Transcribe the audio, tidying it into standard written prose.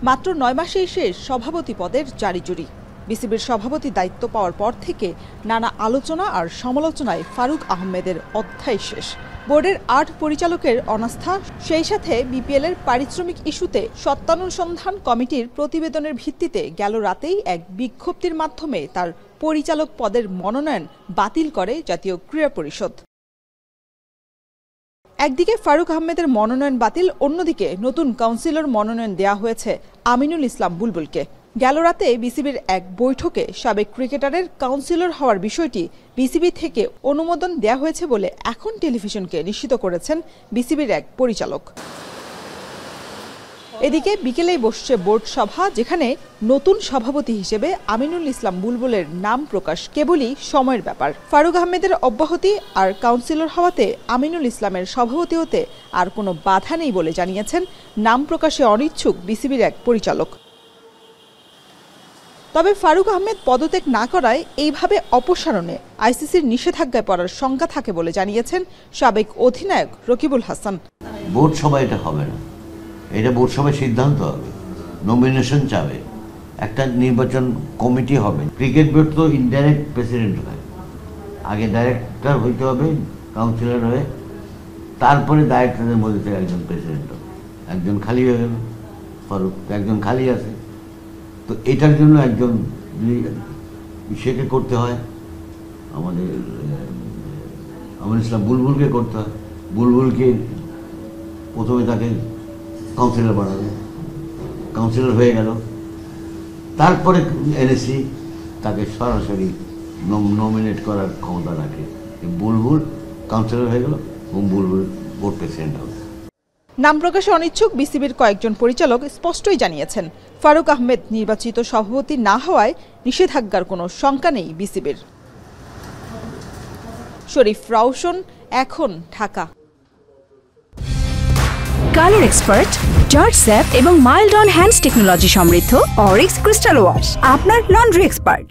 মাত্র 9 মাসেই শেষ সভাপতি পদের জারিজুরি। বিসিবির সভাপতি দায়িত্ব পাওয়ার পর থেকে নানা আলোচনা আর সমালোচনায় ফারুক আহমেদের অধ্যায় শেষ। বোর্ডের 8 পরিচালকের অনাস্থা, সেই সাথে বিপিএলের পারিশ্রমিক ইস্যুতে সত্যানুসন্ধান কমিটির প্রতিবেদনের ভিত্তিতে গেল রাতেই এক বিজ্ঞপ্তির মাধ্যমে তার পরিচালক পদের মনোনয়ন বাতিল করে জাতীয় ক্রীড়া পরিষদ। একদিকে ফারুক আহমেদের মনোনয়ন বাতিল, অন্যদিকে নতুন কাউন্সিলর মনোনয়ন দেয়া হয়েছে আমিনুল ইসলাম বুলবুলকে। গেল রাতে বিসিবির এক বৈঠকে সাবেক ক্রিকেটারের কাউন্সিলর হওয়ার বিষয়টি বিসিবি থেকে অনুমোদন দেয়া হয়েছে বলে এখন টেলিভিশনকে নিশ্চিত করেছেন বিসিবির এক পরিচালক। এদিকে বিকেলেই বসছে বোর্ড সভা, যেখানে নতুন সভাপতি হিসেবে আমিনুল ইসলাম বুলবুলের নাম প্রকাশ কেবলই সময়ের ব্যাপার। ফারুক আহমেদের অব্যাহতি আর কাউন্সিলর হওয়াতে আমিনুল ইসলামের সভাপতি হতে আর কোনো বাধা নেই বলে জানিয়েছেন নাম প্রকাশে অনিচ্ছুক বিসিবির এক পরিচালক। তবে ফারুক আহমেদ পদত্যাগ না করায় এইভাবে অপসারণে আইসিসির নিষেধাজ্ঞায় পড়ার শঙ্কা থাকে বলে জানিয়েছেন সাবেক অধিনায়ক রকিবুল হাসান। বোর্ড সভা এটা হবে না, এটা বোর্ড সভায় সিদ্ধান্ত হবে, নমিনেশন চাবে, একটা নির্বাচন কমিটি হবে। ক্রিকেট বোর্ড তো ইনডাইরেক্ট প্রেসিডেন্ট হয়, আগে ডাইরেক্টর হইতে হবে, কাউন্সিলর হয়ে, তারপরে ডাইরেক্টরের মধ্যে থেকে একজন প্রেসিডেন্ট হবে। একজন খালি হয়ে গেল, ফারুক একজন খালি আছে, তো এটার জন্য একজন সেকে করতে হয়, আমাদের আমিনুল ইসলাম বুলবুলকে করতে হয়। বুলবুলকে প্রথমে তাকে কাউন্সিলর বানাবে, কাউন্সিলর হয়ে গেল, তারপরে এনএসসি তাকে সরাসরি নমিনেট করার ক্ষমতা রাখে। বুলবুল কাউন্সিলর হয়ে গেল এবং বুলবুল বোর্ড প্রেসিডেন্ট হবে। নাম প্রকাশে অনিচ্ছুক বিসিবির কয়েকজন পরিচালক স্পষ্টই জানিয়েছেন ফারুক আহমেদ নির্বাচিত সভাপতি না হওয়ায় নিষেধাজ্ঞার কোনো শঙ্কা নেই বিসিবির। শরীফ রাউশন, এখন, Dhaka. Colour expert, George sap এবং মাইল্ড অন হ্যান্ডস টেকনোলজি সমৃদ্ধ অরিক্স ক্রিস্টাল ওয়াশ আপনার লন্ড্রি এক্সপার্ট।